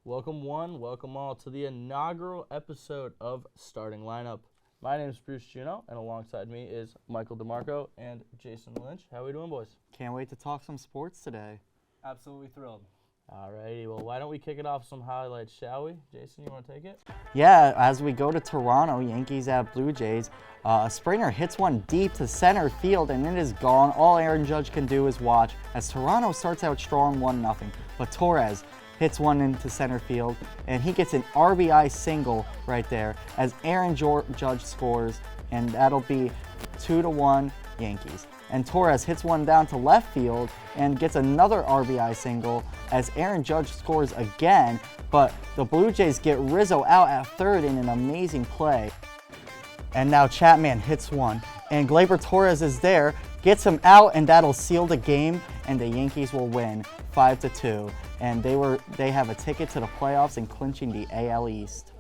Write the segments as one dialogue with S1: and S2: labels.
S1: Welcome one, welcome all to the inaugural episode of Starting Lineup. My name is Bruce Juneau, and alongside me is Michael Demarco and Jason Lynch. How are we doing, boys?
S2: Can't wait to talk some sports today.
S3: Absolutely thrilled.
S1: Alrighty, well, why don't we kick it off with some highlights, shall we? Jason, you want to take it?
S2: Yeah, as we go to Toronto, Yankees at Blue Jays, a Springer hits one deep to center field, and it is gone. All Aaron Judge can do is watch as Toronto starts out strong 1-0. But Torres hits one into center field, and he gets an RBI single right there as Aaron Judge scores, and that'll be 2-1 Yankees. And Torres hits one down to left field and gets another RBI single as Aaron Judge scores again, but the Blue Jays get Rizzo out at third in an amazing play. And now Chapman hits one, and Gleyber Torres is there, gets him out, and that'll seal the game, and the Yankees will win 5-2. And they have a ticket to the playoffs and clinching the AL East.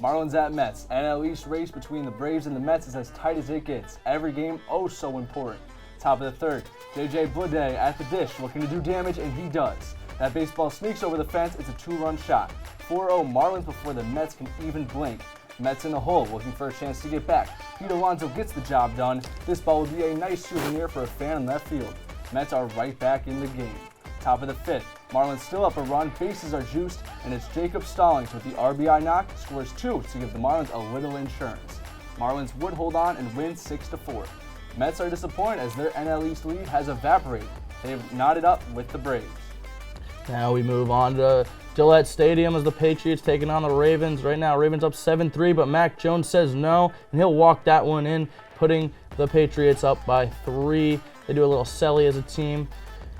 S3: Marlins at Mets. NL East race between the Braves and the Mets is as tight as it gets. Every game, oh so important. Top of the third, J.J. Bleday at the dish, looking to do damage, and he does. That baseball sneaks over the fence. It's a two-run shot. 4-0 Marlins before the Mets can even blink. Mets in the hole, looking for a chance to get back. Pete Alonso gets the job done. This ball would be a nice souvenir for a fan in left field. Mets are right back in the game. Top of the fifth, Marlins still up a run, bases are juiced, and it's Jacob Stallings with the RBI knock, scores 2 to give the Marlins a little insurance. Marlins would hold on and win 6-4. Mets are disappointed as their NL East lead has evaporated. They've knotted up with the Braves.
S1: Now we move on to Gillette Stadium as the Patriots taking on the Ravens. Right now, Ravens up 7-3, but Mac Jones says no, and he'll walk that one in, putting the Patriots up by 3. They do a little selly as a team.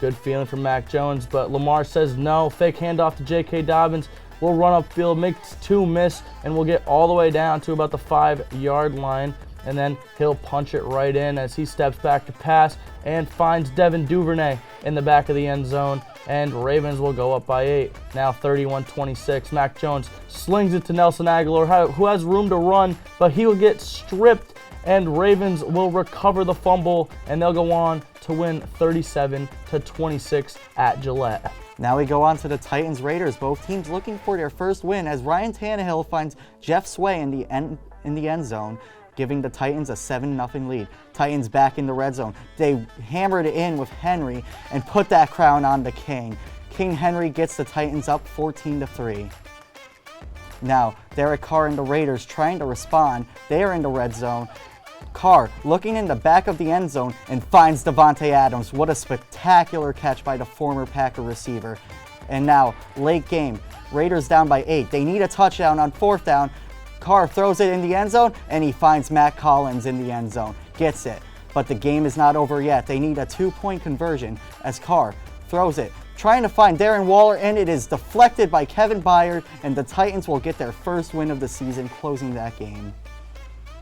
S1: Good feeling from Mac Jones, but Lamar says no. Fake handoff to J.K. Dobbins. We'll run upfield, make 2 miss, and we'll get all the way down to about the 5-yard line. And then he'll punch it right in as he steps back to pass and finds Devin Duvernay in the back of the end zone. And Ravens will go up by 8. Now 31-26. Mac Jones slings it to Nelson Aguilar, who has room to run, but he will get stripped, and Ravens will recover the fumble, and they'll go on to win 37-26 at Gillette.
S2: Now we go on to the Titans-Raiders. Both teams looking for their first win as Ryan Tannehill finds Jeff Sway in the end zone, giving the Titans a 7-0 lead. Titans back in the red zone. They hammered it in with Henry and put that crown on the King. King Henry gets the Titans up 14-3. Now, Derek Carr and the Raiders trying to respond. They are in the red zone. Carr looking in the back of the end zone and finds Devontae Adams. What a spectacular catch by the former Packer receiver. And now, late game, Raiders down by 8. They need a touchdown on 4th down. Carr throws it in the end zone, and he finds Matt Collins in the end zone. Gets it. But the game is not over yet. They need a 2-point conversion as Carr throws it, trying to find Darren Waller, and it is deflected by Kevin Byard, and the Titans will get their first win of the season, closing that game.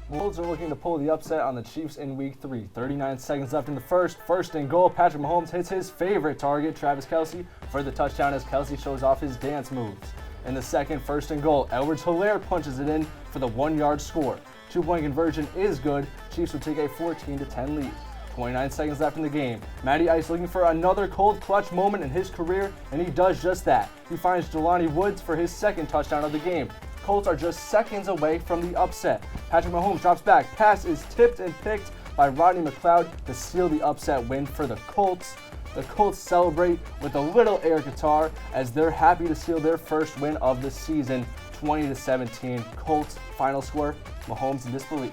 S3: Wolves are looking to pull the upset on the Chiefs in Week 3. 39 seconds left in the first. First and goal, Patrick Mahomes hits his favorite target, Travis Kelce, for the touchdown as Kelce shows off his dance moves. In the second, first and goal, Edwards-Helaire punches it in for the 1-yard score. 2-point conversion is good. Chiefs will take a 14-10 lead. 29 seconds left in the game. Matty Ice looking for another cold clutch moment in his career, and he does just that. He finds Jelani Woods for his second touchdown of the game. Colts are just seconds away from the upset. Patrick Mahomes drops back. Pass is tipped and picked by Rodney McLeod to seal the upset win for the Colts. The Colts celebrate with a little air guitar as they're happy to seal their first win of the season, 20-17. Colts final score, Mahomes in disbelief.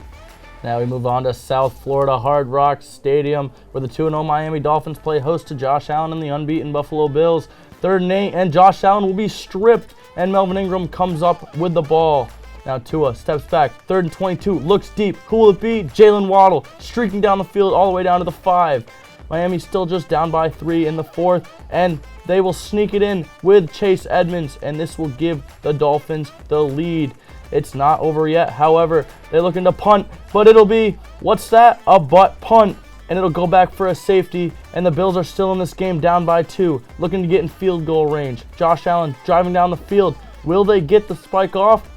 S1: Now we move on to South Florida Hard Rock Stadium, where the 2-0 Miami Dolphins play host to Josh Allen and the unbeaten Buffalo Bills. 3rd and 8, and Josh Allen will be stripped, and Melvin Ingram comes up with the ball. Now Tua steps back, 3rd and 22, looks deep. Who will it be? Jalen Waddle, streaking down the field all the way down to the 5. Miami's still just down by 3 in the 4th, and they will sneak it in with Chase Edmonds, and this will give the Dolphins the lead. It's not over yet. However, they're looking to punt, but it'll be, what's that? A butt punt, and it'll go back for a safety, and the Bills are still in this game down by 2, looking to get in field goal range. Josh Allen driving down the field. Will they get the spike off?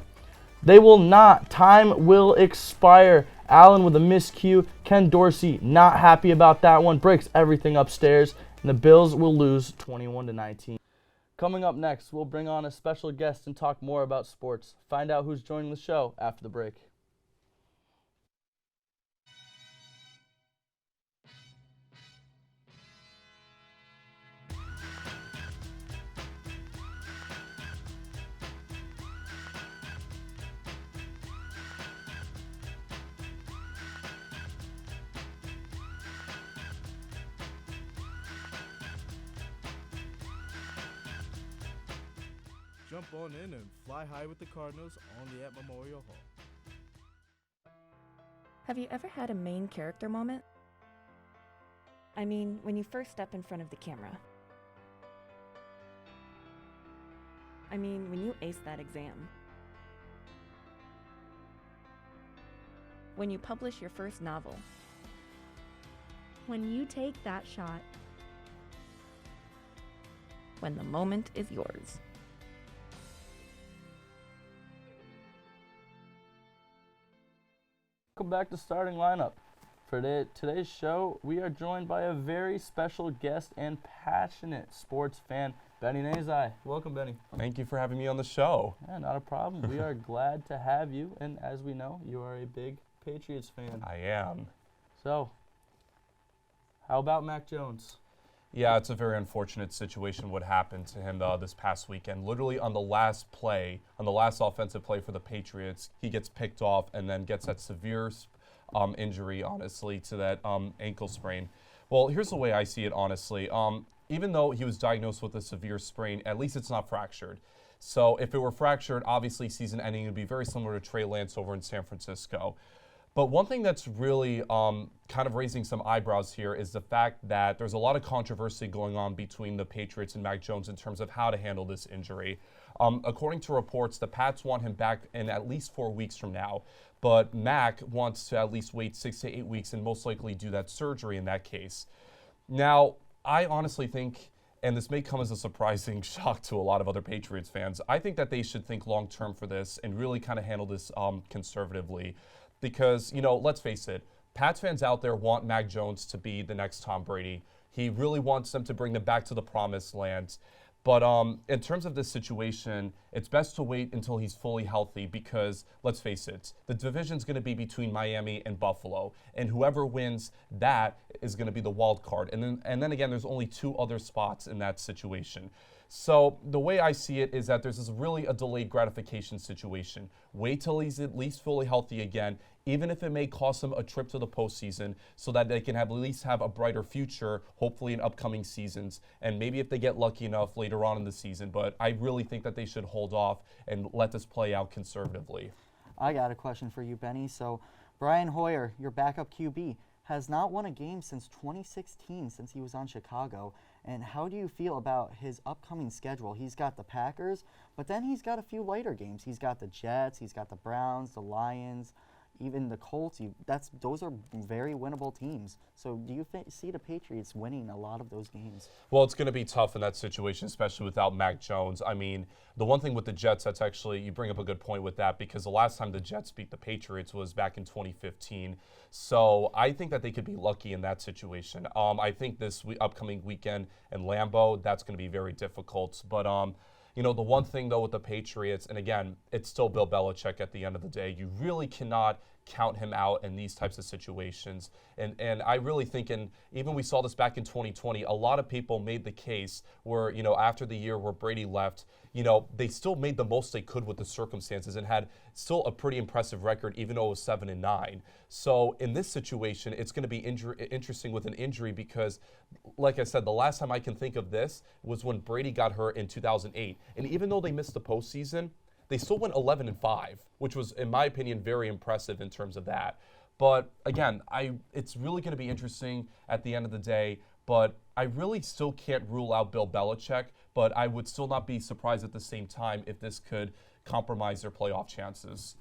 S1: They will not. Time will expire. Allen with a miscue. Ken Dorsey not happy about that one. Breaks everything upstairs. And the Bills will lose 21-19. Coming up next, we'll bring on a special guest and talk more about sports. Find out who's joining the show after the break.
S4: Jump on in and fly high with the Cardinals only at Memorial Hall.
S5: Have you ever had a main character moment? I mean, when you first step in front of the camera. I mean, when you ace that exam. When you publish your first novel.
S6: When you take that shot.
S5: When the moment is yours.
S1: Welcome back to Starting Lineup. For today's show, we are joined by a very special guest and passionate sports fan, Benny Nazai. Welcome, Benny.
S7: Thank you for having me on the show.
S1: Yeah, not a problem. We are glad to have you, and as we know, you are a big Patriots fan.
S7: I am.
S1: So, how about Mac Jones?
S7: Yeah, it's a very unfortunate situation what happened to him this past weekend. Literally on the last play, on the last offensive play for the Patriots, he gets picked off and then gets that severe injury, honestly, to that ankle sprain. Well, here's the way I see it, honestly. Even though he was diagnosed with a severe sprain, at least it's not fractured. So if it were fractured, obviously season ending would be very similar to Trey Lance over in San Francisco. But one thing that's really kind of raising some eyebrows here is the fact that there's a lot of controversy going on between the Patriots and Mac Jones in terms of how to handle this injury. According to reports, the Pats want him back in at least 4 weeks from now, but Mac wants to at least wait 6 to 8 weeks and most likely do that surgery in that case. Now, I honestly think, and this may come as a surprising shock to a lot of other Patriots fans, I think that they should think long-term for this and really kind of handle this conservatively. Because, you know, let's face it, Pats fans out there want Mac Jones to be the next Tom Brady. He really wants them to bring them back to the promised land. But in terms of this situation, it's best to wait until he's fully healthy because, let's face it, the division's going to be between Miami and Buffalo. And whoever wins that is going to be the wild card. And then again, there's only 2 other spots in that situation. So the way I see it is that there's really a delayed gratification situation. Wait till he's at least fully healthy again, even if it may cost him a trip to the postseason, so that they can at least have a brighter future, hopefully in upcoming seasons, and maybe if they get lucky enough later on in the season. But I really think that they should hold off and let this play out conservatively.
S2: I got a question for you, Benny. So Brian Hoyer, your backup QB, has not won a game since 2016, since he was on Chicago. And how do you feel about his upcoming schedule? He's got the Packers, but then he's got a few lighter games. He's got the Jets, he's got the Browns, the Lions, even the Colts. Those are very winnable teams. So do you see the Patriots winning a lot of those games?
S7: Well, it's going to be tough in that situation, especially without Mac Jones. I mean, the one thing with the Jets, that's actually, you bring up a good point with that, because the last time the Jets beat the Patriots was back in 2015. So I think that they could be lucky in that situation. I think this upcoming weekend in Lambeau, that's going to be very difficult. But you know, the one thing, though, with the Patriots, and again, it's still Bill Belichick at the end of the day, you really cannot count him out in these types of situations. And I really think, and even we saw this back in 2020, a lot of people made the case where, you know, after the year where Brady left, you know, they still made the most they could with the circumstances and had still a pretty impressive record, even though it was 7-9. So in this situation, it's going to be interesting with an injury because, like I said, the last time I can think of this was when Brady got hurt in 2008. And even though they missed the postseason, they still went 11-5, which was, in my opinion, very impressive in terms of that. But again, it's really going to be interesting at the end of the day. But I really still can't rule out Bill Belichick, but I would still not be surprised at the same time if this could compromise their playoff chances.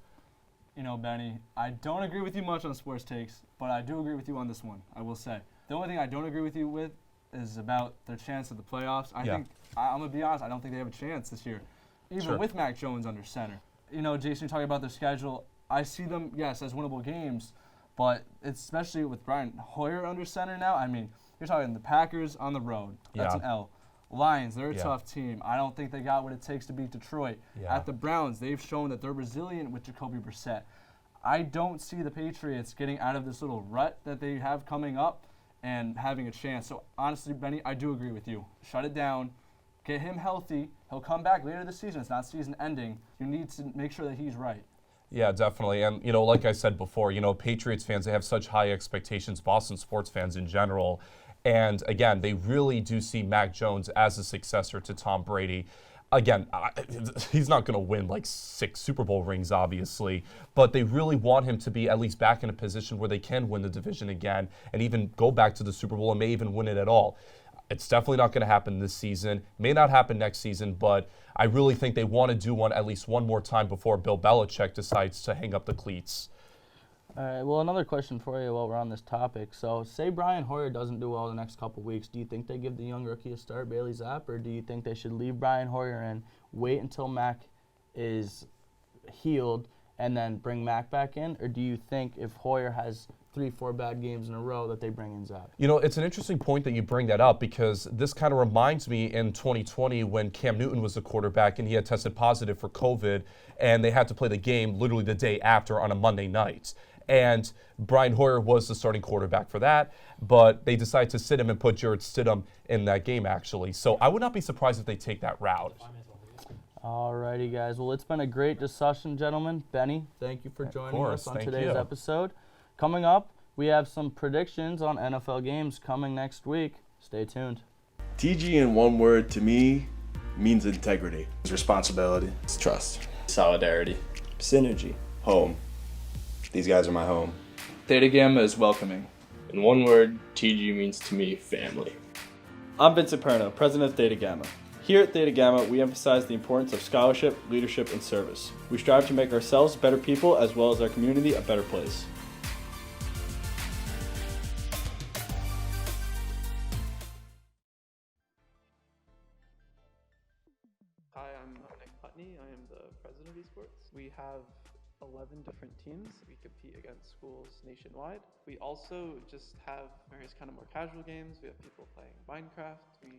S3: You know, Benny, I don't agree with you much on sports takes, but I do agree with you on this one, I will say. The only thing I don't agree with you with is about their chance of the playoffs. I'm going to be honest, I don't think they have a chance this year, even with Mac Jones under center. You know, Jason, you're talking about their schedule. I see them, yes, as winnable games, but especially with Brian Hoyer under center now, I mean, you're talking the Packers on the road. That's an L. Lions, they're a
S7: Yeah.
S3: tough team. I don't think they got what it takes to beat Detroit.
S7: Yeah.
S3: At the Browns, they've shown that they're resilient with Jacoby Brissett. I don't see the Patriots getting out of this little rut that they have coming up and having a chance. So honestly, Benny, I do agree with you. Shut it down. Get him healthy. He'll come back later this season. It's not season ending. You need to make sure that he's right.
S7: Yeah, definitely. And, like I said before, Patriots fans, they have such high expectations, Boston sports fans in general. And, again, they really do see Mac Jones as a successor to Tom Brady. Again, he's not going to win like 6 Super Bowl rings, obviously, but they really want him to be at least back in a position where they can win the division again and even go back to the Super Bowl and may even win it at all. It's definitely not going to happen this season. May not happen next season, but I really think they want to do one at least one more time before Bill Belichick decides to hang up the cleats.
S1: All right, well, another question for you while we're on this topic. So, say Brian Hoyer doesn't do well the next couple weeks. Do you think they give the young rookie a start, Bailey Zapp, or do you think they should leave Brian Hoyer in, wait until Mac is healed, and then bring Mac back in? Or do you think if Hoyer has 3-4 bad games in a row that they bring in Zapp?
S7: It's an interesting point that you bring that up because this kind of reminds me in 2020 when Cam Newton was the quarterback and he had tested positive for COVID and they had to play the game literally the day after on a Monday night. And Brian Hoyer was the starting quarterback for that, but they decided to sit him and put Jarrett Stidham in that game, actually. So I would not be surprised if they take that route.
S1: All righty, guys. Well, it's been a great discussion, gentlemen. Benny, thank you for joining us on today's episode. Coming up, we have some predictions on NFL games coming next week. Stay tuned.
S6: TG in one word to me means integrity.
S8: It's responsibility. It's trust.
S9: Solidarity.
S8: Synergy. Home. These guys are my home.
S10: Theta Gamma is welcoming.
S9: In one word, TG means to me family.
S11: I'm Vincent Perno, president of Theta Gamma. Here at Theta Gamma, we emphasize the importance of scholarship, leadership, and service. We strive to make ourselves better people as well as our community a better place.
S12: Hi, I'm Nick Putney. I am the president of esports. We have 11 different teams. We compete against schools nationwide. We also just have various kind of more casual games. We have people playing Minecraft. We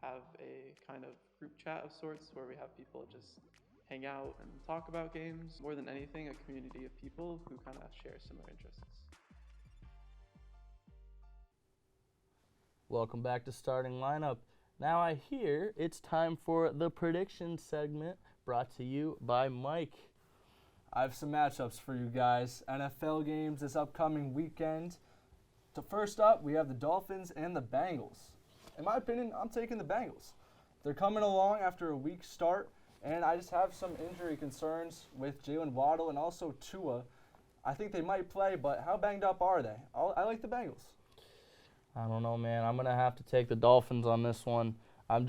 S12: have a kind of group chat of sorts where we have people just hang out and talk about games. More than anything, a community of people who kind of share similar interests.
S1: Welcome back to Starting Lineup. Now I hear it's time for the prediction segment brought to you by Mike.
S3: I have some matchups for you guys. NFL games this upcoming weekend. So first up, we have the Dolphins and the Bengals. In my opinion, I'm taking the Bengals. They're coming along after a weak start, and I just have some injury concerns with Jalen Waddle and also Tua. I think they might play, but how banged up are they? I like the Bengals.
S1: I don't know, man. I'm going to have to take the Dolphins on this one. I'm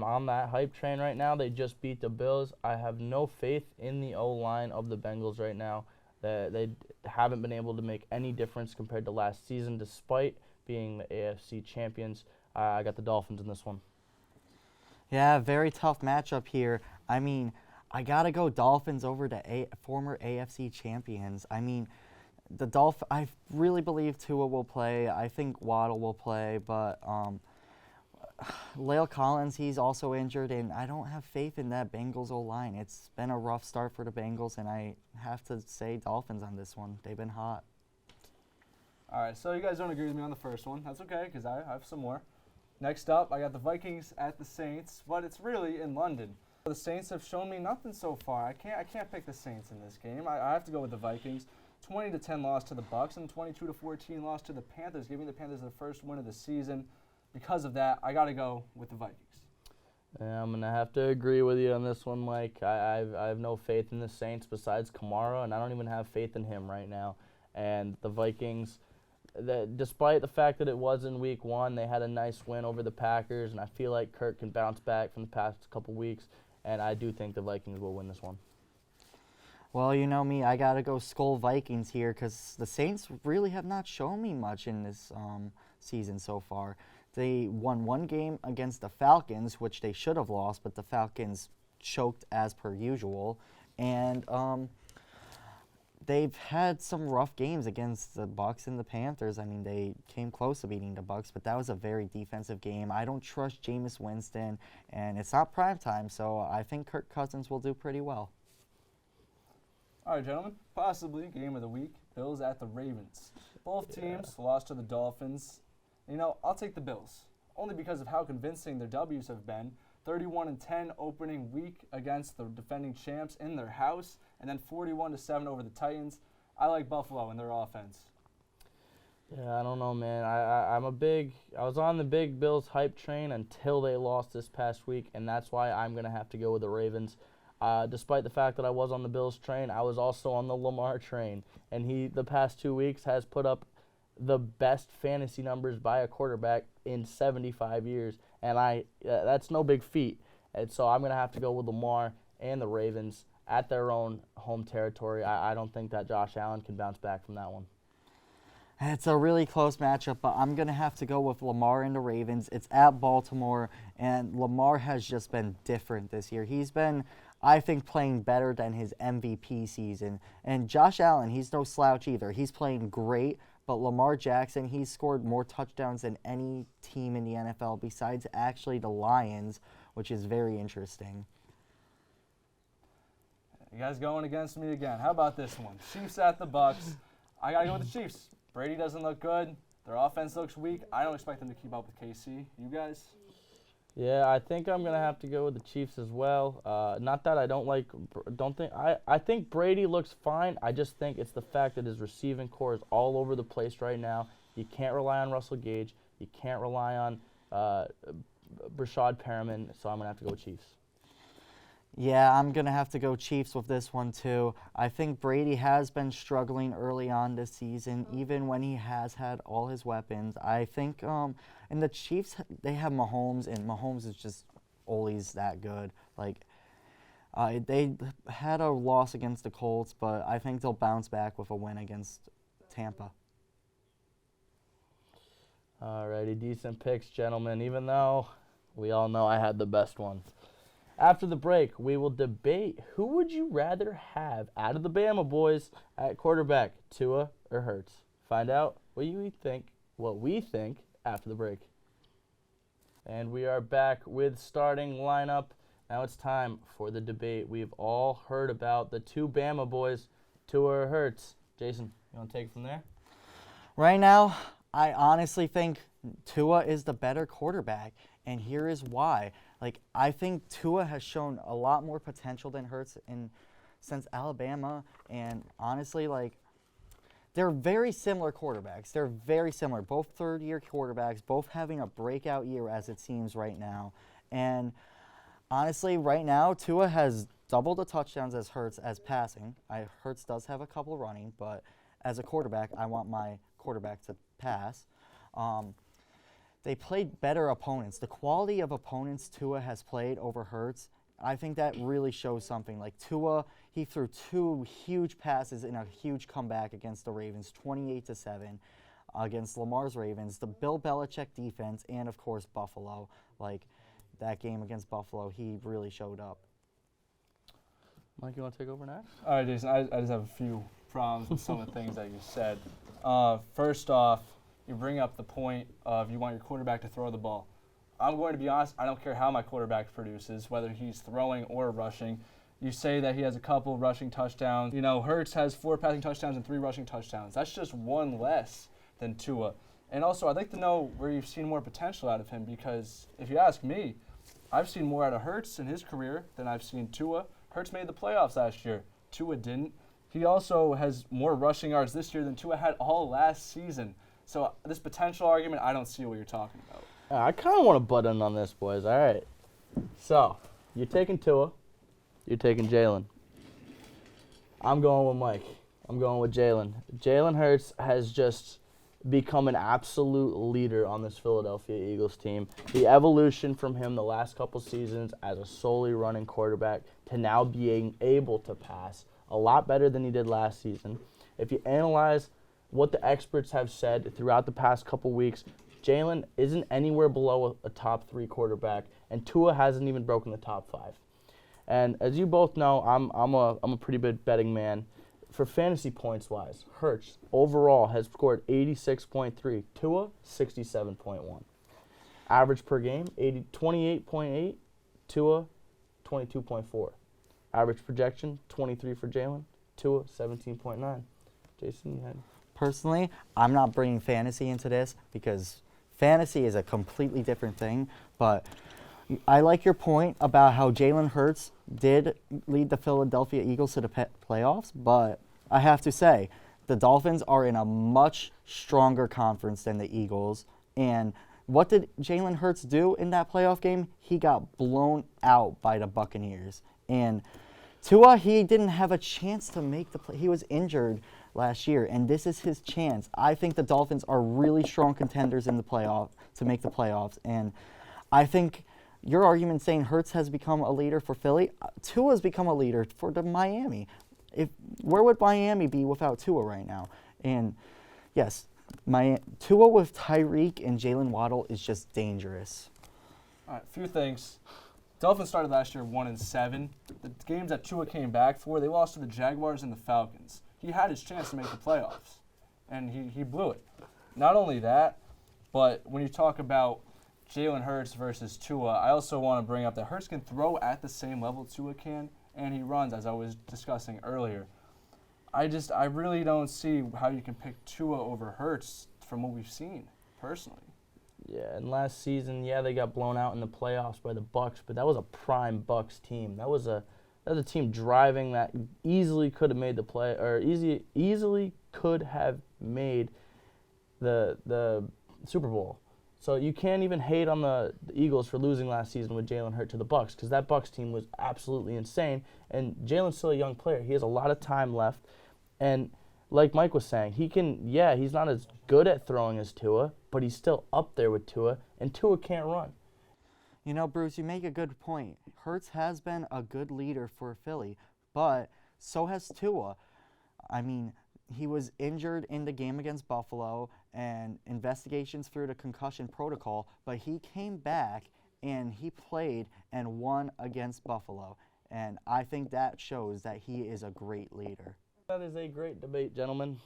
S1: on that hype train right now. They just beat the Bills. I have no faith in the O-line of the Bengals right now. They haven't been able to make any difference compared to last season, despite being the AFC champions. I got the Dolphins in this one.
S2: Yeah, very tough matchup here. I mean, I got to go Dolphins over the former AFC champions. I mean, I really believe Tua will play. I think Waddle will play, but La'el Collins, he's also injured, and I don't have faith in that Bengals O-line. It's been a rough start for the Bengals, and I have to say Dolphins on this one. They've been hot.
S3: All right, so you guys don't agree with me on the first one. That's okay, because I have some more. Next up, I got the Vikings at the Saints, but it's really in London. The Saints have shown me nothing so far. I can't pick the Saints in this game. I have to go with the Vikings. 20-10 loss to the Bucs and 22-14 loss to the Panthers, giving the Panthers the first win of the season. Because of that, I got to go with the Vikings.
S1: Yeah, I'm going to have to agree with you on this one, Mike. I have no faith in the Saints besides Kamara, and I don't even have faith in him right now. And the Vikings, despite the fact that it was in week 1, they had a nice win over the Packers, and I feel like Kirk can bounce back from the past couple weeks, and I do think the Vikings will win this one.
S2: Well, you know me, I got to go Skull Vikings here because the Saints really have not shown me much in this season so far. They won one game against the Falcons, which they should have lost, but the Falcons choked as per usual. And they've had some rough games against the Bucs and the Panthers. I mean, they came close to beating the Bucs, but that was a very defensive game. I don't trust Jameis Winston, and it's not prime time, so I think Kirk Cousins will do pretty well.
S3: All right, gentlemen, possibly game of the week, Bills at the Ravens. Both teams lost to the Dolphins. You know, I'll take the Bills, only because of how convincing their W's have been. 31-10 opening week against the defending champs in their house, and then 41-7 over the Titans. I like Buffalo and their offense.
S1: Yeah, I don't know, man. I was on the big Bills hype train until they lost this past week, and that's why I'm going to have to go with the Ravens. Despite the fact that I was on the Bills train, I was also on the Lamar train, and he, the past 2 weeks, has put up the best fantasy numbers by a quarterback in 75 years, and that's no big feat. And so I'm going to have to go with Lamar and the Ravens at their own home territory. I don't think that Josh Allen can bounce back from that one.
S2: It's a really close matchup, but I'm going to have to go with Lamar and the Ravens. It's at Baltimore, and Lamar has just been different this year. He's been, I think, playing better than his MVP season. And Josh Allen, he's no slouch either. He's playing great, but Lamar Jackson, he's scored more touchdowns than any team in the NFL besides actually the Lions, which is very interesting.
S3: You guys going against me again. How about this one? Chiefs at the Bucs. I got to go with the Chiefs. Brady doesn't look good. Their offense looks weak. I don't expect them to keep up with KC. You guys?
S1: Yeah, I think I'm going to have to go with the Chiefs as well. Not that I think Brady looks fine. I just think it's the fact that his receiving core is all over the place right now. You can't rely on Russell Gage. You can't rely on Brashad Perriman, so I'm going to have to go with Chiefs.
S2: Yeah, I'm going to have to go Chiefs with this one, too. I think Brady has been struggling early on this season, even when he has had all his weapons. I think, and the Chiefs, they have Mahomes, and Mahomes is just always that good. Like, they had a loss against the Colts, but I think they'll bounce back with a win against Tampa.
S1: Alrighty, decent picks, gentlemen, even though we all know I had the best ones. After the break, we will debate who would you rather have out of the Bama boys at quarterback, Tua or Hurts. Find out what we think after the break. And we are back with starting lineup. Now it's time for the debate. We've all heard about the two Bama boys, Tua or Hurts. Jason, you want to take it from there?
S2: Right now, I honestly think Tua is the better quarterback, and here is why. Like, I think Tua has shown a lot more potential than Hurts since Alabama, and honestly, like, they're very similar quarterbacks. They're very similar, both third-year quarterbacks, both having a breakout year as it seems right now. And honestly, right now, Tua has double the touchdowns as Hurts as passing. Hurts does have a couple running, but as a quarterback, I want my quarterback to pass. They played better opponents. The quality of opponents Tua has played over Hurts, I think that really shows something. Like Tua, he threw two huge passes in a huge comeback against the Ravens, 28-7 against Lamar's Ravens, the Bill Belichick defense, and of course Buffalo. Like that game against Buffalo, he really showed up.
S1: Mike, you want to take over next?
S3: All right, Jason, I just have a few problems with some of the things that you said. First off, you bring up the point of you want your quarterback to throw the ball. I'm going to be honest, I don't care how my quarterback produces, whether he's throwing or rushing. You say that he has a couple rushing touchdowns. You know, Hurts has 4 passing touchdowns and 3 rushing touchdowns. That's just one less than Tua. And also, I'd like to know where you've seen more potential out of him, because if you ask me, I've seen more out of Hurts in his career than I've seen Tua. Hurts made the playoffs last year. Tua didn't. He also has more rushing yards this year than Tua had all last season. So this potential argument, I don't see what you're talking about.
S1: I kind of want to butt in on this, boys. All right. So, you're taking Tua. You're taking Jalen. I'm going with Mike. I'm going with Jalen. Jalen Hurts has just become an absolute leader on this Philadelphia Eagles team. The evolution from him the last couple seasons as a solely running quarterback to now being able to pass a lot better than he did last season. If you analyze what the experts have said throughout the past couple weeks, Jalen isn't anywhere below a top 3 quarterback, and Tua hasn't even broken the top 5. And as you both know, I'm a pretty big betting man. for fantasy points wise, Hurts overall has scored 86.3, Tua 67.1. Average per game 28.8, Tua 22.4. Average projection 23 for Jalen, Tua 17.9. Jason, you had.
S2: Personally, I'm not bringing fantasy into this because fantasy is a completely different thing, but I like your point about how Jalen Hurts did lead the Philadelphia Eagles to the playoffs, but I have to say, the Dolphins are in a much stronger conference than the Eagles, and what did Jalen Hurts do in that playoff game? He got blown out by the Buccaneers, and Tua, he didn't have a chance to make the play. He was injured last year, and this is his chance. I think the Dolphins are really strong contenders in the playoff to make the playoffs, and I think your argument saying Hurts has become a leader for Philly, Tua has become a leader for the Miami. Where would Miami be without Tua right now? And yes, Tua with Tyreek and Jalen Waddle is just dangerous.
S3: All right, a few things. Dolphins started last year 1-7. The games that Tua came back for, they lost to the Jaguars and the Falcons. He had his chance to make the playoffs, and he blew it. Not only that, but when you talk about Jalen Hurts versus Tua, I also want to bring up that Hurts can throw at the same level Tua can, and he runs, as I was discussing earlier. I really don't see how you can pick Tua over Hurts from what we've seen, personally.
S1: Yeah, and last season, they got blown out in the playoffs by the Bucs, but that was a prime Bucs team. That was a team driving that easily could have made the play, or easily could have made the Super Bowl. So you can't even hate on the Eagles for losing last season with Jalen Hurts to the Bucs, because that Bucs team was absolutely insane. And Jalen's still a young player. He has a lot of time left, and like Mike was saying, he's not as good at throwing as Tua, but he's still up there with Tua, and Tua can't run.
S2: You know, Bruce, you make a good point. Hurts has been a good leader for Philly, but so has Tua. I mean, he was injured in the game against Buffalo, and investigations through the concussion protocol, but he came back and he played and won against Buffalo. And I think that shows that he is a great leader.
S1: That is a great debate, gentlemen.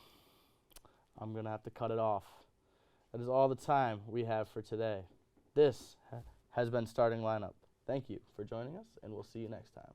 S1: I'm going to have to cut it off. That is all the time we have for today. This has been Starting Lineup. Thank you for joining us, and we'll see you next time.